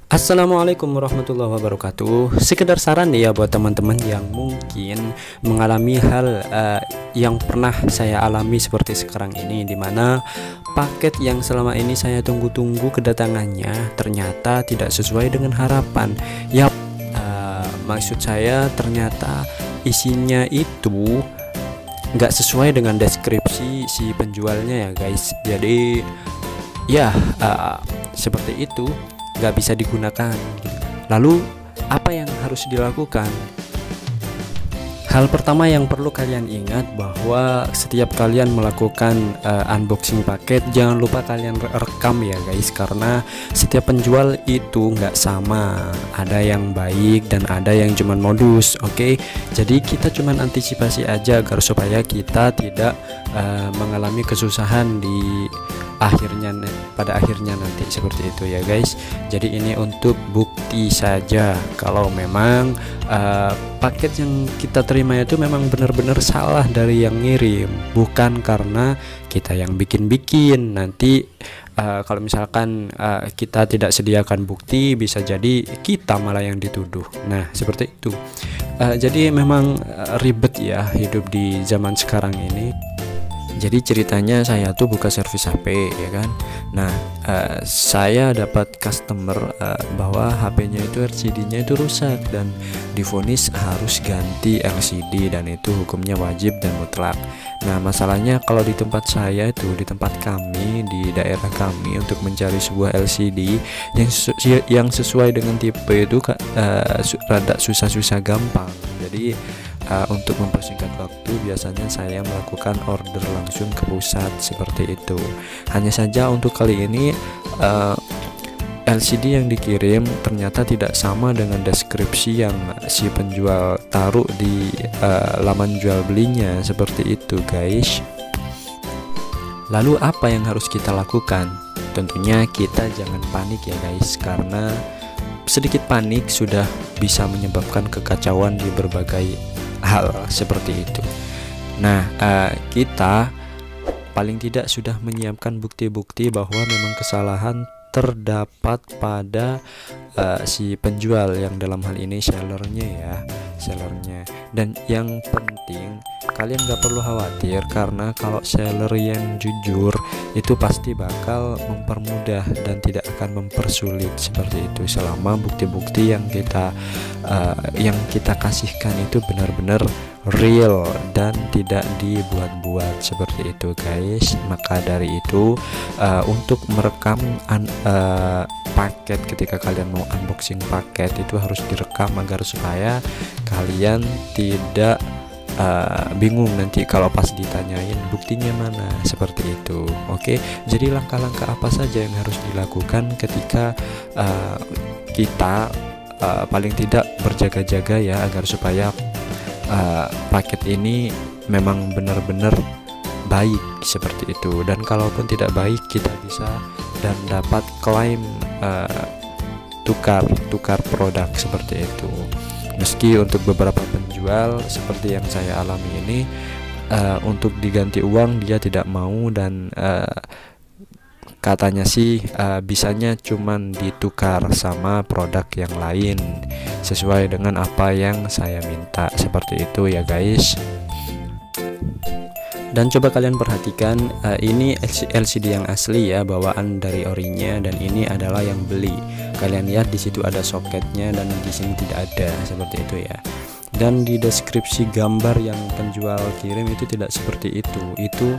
Assalamualaikum warahmatullahi wabarakatuh. Sekedar saran nih ya buat teman-teman yang mungkin mengalami hal yang pernah saya alami seperti sekarang ini, dimana paket yang selama ini saya tunggu-tunggu kedatangannya ternyata tidak sesuai dengan harapan. Yap, maksud saya ternyata isinya itu nggak sesuai dengan deskripsi si penjualnya ya guys. Jadi ya seperti itu, nggak bisa digunakan gitu. Lalu apa yang harus dilakukan? Hal pertama yang perlu kalian ingat bahwa setiap kalian melakukan unboxing paket, jangan lupa kalian rekam ya guys, karena setiap penjual itu nggak sama, ada yang baik dan ada yang cuman modus. Oke, jadi kita cuman antisipasi aja agar supaya kita tidak mengalami kesusahan di pada akhirnya nanti, seperti itu ya guys. Jadi ini untuk bukti saja kalau memang paket yang kita terima itu memang benar-benar salah dari yang ngirim, bukan karena kita yang bikin-bikin. Nanti kalau misalkan kita tidak sediakan bukti, bisa jadi kita malah yang dituduh. Nah seperti itu. Jadi memang ribet ya hidup di zaman sekarang ini. Jadi ceritanya saya tuh buka servis HP ya kan. Nah saya dapat customer bahwa HP-nya itu LCD-nya itu rusak dan divonis harus ganti LCD, dan itu hukumnya wajib dan mutlak. Nah masalahnya kalau di tempat saya itu, di tempat kami, di daerah kami, untuk mencari sebuah LCD yang sesuai dengan tipe itu rada susah-susah gampang. Jadi untuk mempersingkat waktu, biasanya saya melakukan order langsung ke pusat seperti itu. Hanya saja untuk kali ini LCD yang dikirim ternyata tidak sama dengan deskripsi yang si penjual taruh di laman jual belinya, seperti itu guys. Lalu apa yang harus kita lakukan? Tentunya kita jangan panik ya guys, karena sedikit panik sudah bisa menyebabkan kekacauan di berbagai hal seperti itu. Nah kita paling tidak sudah menyiapkan bukti-bukti bahwa memang kesalahan terdapat pada si penjual, yang dalam hal ini sellernya ya, sellernya. Dan yang penting kalian gak perlu khawatir, karena kalau seller yang jujur itu pasti bakal mempermudah dan tidak akan mempersulit, seperti itu, selama bukti-bukti yang kita kasihkan itu benar-benar real dan tidak dibuat-buat, seperti itu guys. Maka dari itu untuk merekam paket, ketika kalian mau unboxing paket itu harus direkam agar supaya kalian tidak bingung nanti kalau pas ditanyain buktinya mana, seperti itu. Oke, jadi langkah-langkah apa saja yang harus dilakukan ketika kita paling tidak berjaga-jaga ya, agar supaya paket ini memang benar-benar baik, seperti itu. Dan kalaupun tidak baik, kita bisa dan dapat klaim tukar produk, seperti itu. Meski untuk beberapa penjual seperti yang saya alami ini, untuk diganti uang dia tidak mau, dan katanya sih bisanya cuman ditukar sama produk yang lain sesuai dengan apa yang saya minta, seperti itu ya guys. Dan coba kalian perhatikan, ini LCD yang asli ya, bawaan dari orinya, dan ini adalah yang beli. Kalian lihat di situ ada soketnya dan di sini tidak ada, seperti itu ya. Dan di deskripsi gambar yang penjual kirim itu tidak seperti itu. Itu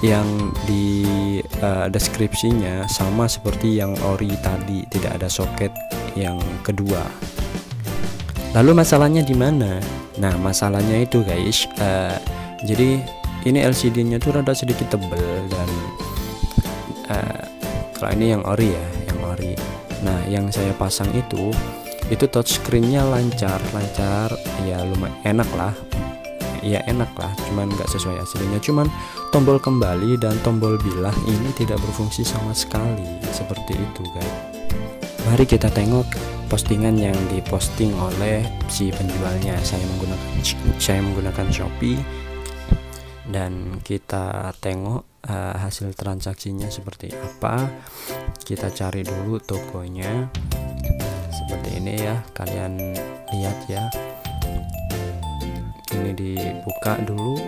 yang di deskripsinya sama seperti yang ori tadi, tidak ada soket yang kedua. Lalu masalahnya di mana? Nah masalahnya itu guys, jadi ini LCD-nya tuh rada sedikit tebel, dan kalau ini yang ori ya, yang ori. Nah yang saya pasang itu touchscreen-nya lancar ya, lumayan enak lah ya, enak lah, cuman nggak sesuai aslinya. Cuman tombol kembali dan tombol bilah ini tidak berfungsi sama sekali, seperti itu guys. Mari kita tengok postingan yang diposting oleh si penjualnya. Saya menggunakan Shopee, dan kita tengok hasil transaksinya seperti apa. Kita cari dulu tokonya. seperti ini ya, kalian lihat ya. Ini dibuka dulu,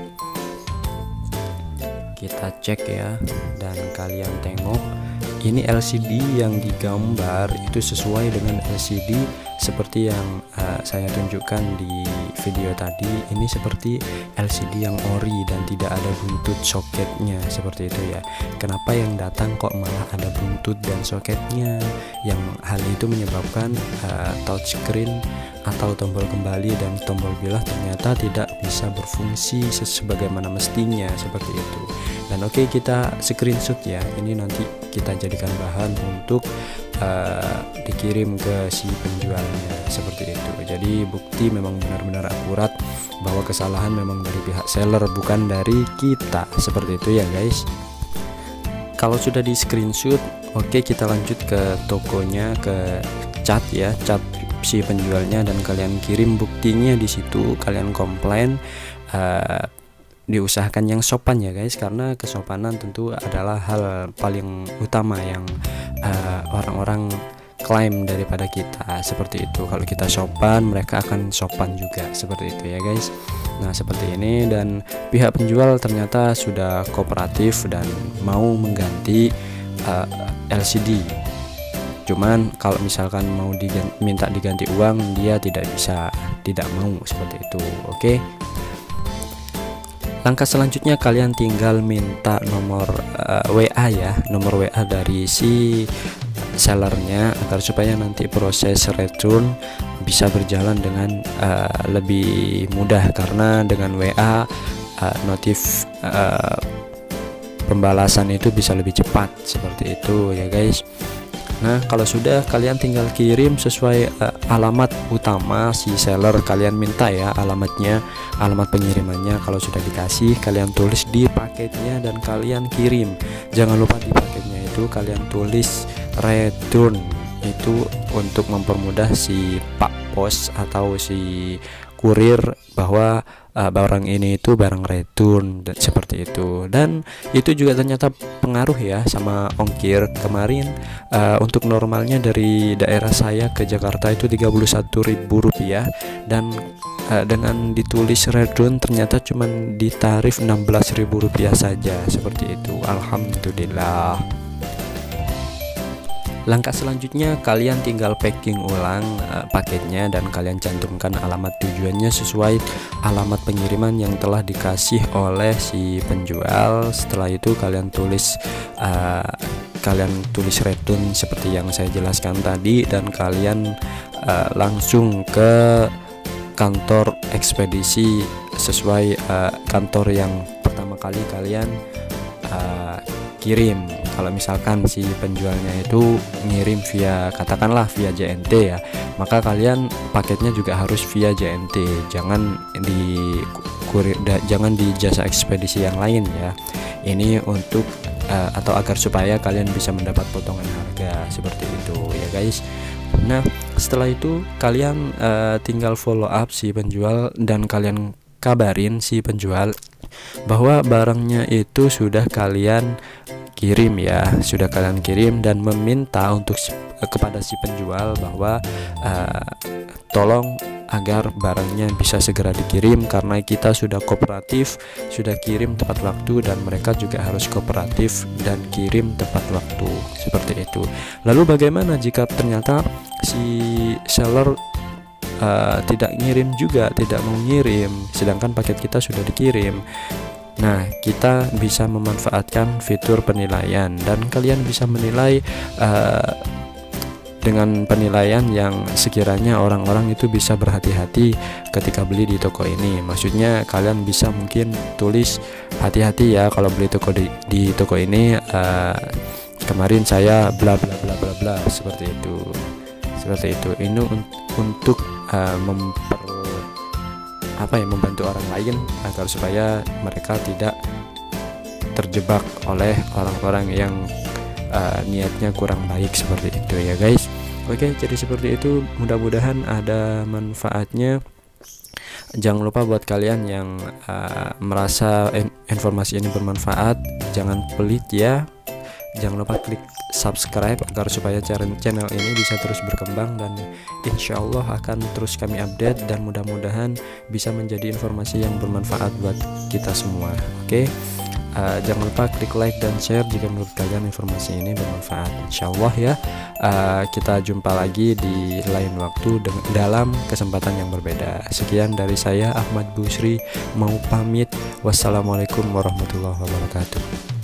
kita cek ya, dan kalian tengok ini LCD yang digambar itu sesuai dengan LCD seperti yang saya tunjukkan di video tadi. Ini seperti LCD yang ori dan tidak ada buntut soketnya seperti itu ya. Kenapa yang datang kok malah ada buntut dan soketnya? Yang hal itu menyebabkan touchscreen atau tombol kembali dan tombol bilah ternyata tidak bisa berfungsi sebagaimana mestinya seperti itu. Dan oke, kita screenshot ya, ini nanti kita jadikan bahan untuk dikirim ke si penjualnya seperti itu. Jadi bukti memang benar-benar akurat bahwa kesalahan memang dari pihak seller, bukan dari kita, seperti itu ya guys. Kalau sudah di screenshot, oke, kita lanjut ke tokonya, ke chat ya, chat si penjualnya, dan kalian kirim buktinya di situ. Kalian komplain, diusahakan yang sopan ya guys, karena kesopanan tentu adalah hal paling utama yang orang-orang klaim daripada kita, seperti itu. Kalau kita sopan, mereka akan sopan juga, seperti itu ya guys. Nah seperti ini, dan pihak penjual ternyata sudah kooperatif dan mau mengganti LCD. Cuman kalau misalkan mau minta diganti uang, dia tidak bisa, tidak mau, seperti itu. Oke. Langkah selanjutnya kalian tinggal minta nomor WA ya, nomor WA dari si sellernya, agar supaya nanti proses return bisa berjalan dengan lebih mudah, karena dengan WA notif pembalasan itu bisa lebih cepat, seperti itu ya guys. Nah kalau sudah, kalian tinggal kirim sesuai alamat utama si seller, kalian minta ya alamatnya, alamat pengirimannya. Kalau sudah dikasih, kalian tulis di paketnya dan kalian kirim. Jangan lupa di paketnya itu kalian tulis return, itu untuk mempermudah si Pak Pos atau si kurir bahwa barang ini itu barang return, dan seperti itu. Dan itu juga ternyata pengaruh ya sama ongkir. Kemarin untuk normalnya dari daerah saya ke Jakarta itu Rp31.000, dan dengan ditulis return ternyata cuma ditarif Rp16.000 saja, seperti itu. Alhamdulillah. Langkah selanjutnya, kalian tinggal packing ulang paketnya dan kalian cantumkan alamat tujuannya sesuai alamat pengiriman yang telah dikasih oleh si penjual. Setelah itu kalian tulis return seperti yang saya jelaskan tadi, dan kalian langsung ke kantor ekspedisi sesuai kantor yang pertama kali kalian kirim. Kalau misalkan si penjualnya itu ngirim via, katakanlah via JNT ya, maka kalian paketnya juga harus via JNT, jangan di jasa ekspedisi yang lain ya. Ini untuk atau agar supaya kalian bisa mendapat potongan harga, seperti itu ya guys. Nah setelah itu kalian tinggal follow up si penjual dan kalian kabarin si penjual bahwa barangnya itu sudah kalian kirim ya, sudah kalian kirim, dan meminta untuk kepada si penjual bahwa tolong agar barangnya bisa segera dikirim, karena kita sudah kooperatif, sudah kirim tepat waktu, dan mereka juga harus kooperatif dan kirim tepat waktu, seperti itu. Lalu bagaimana jika ternyata si seller tidak ngirim juga, tidak mau ngirim, sedangkan paket kita sudah dikirim? Nah, kita bisa memanfaatkan fitur penilaian, dan kalian bisa menilai dengan penilaian yang sekiranya orang-orang itu bisa berhati-hati ketika beli di toko ini. Maksudnya kalian bisa mungkin tulis hati-hati ya kalau beli di toko ini, kemarin saya bla bla bla bla bla, seperti itu. Seperti itu. Ini untuk membantu orang lain agar supaya mereka tidak terjebak oleh orang-orang yang niatnya kurang baik, seperti itu ya guys. Oke, jadi seperti itu, mudah-mudahan ada manfaatnya. Jangan lupa buat kalian yang merasa informasi ini bermanfaat, jangan pelit ya, jangan lupa klik subscribe agar supaya channel ini bisa terus berkembang, dan insya Allah akan terus kami update dan mudah-mudahan bisa menjadi informasi yang bermanfaat buat kita semua. Oke. Jangan lupa klik like dan share jika menurut kalian informasi ini bermanfaat. Insya Allah ya, kita jumpa lagi di lain waktu dalam kesempatan yang berbeda. Sekian dari saya Ahmad Busri, mau pamit. Wassalamualaikum warahmatullahi wabarakatuh.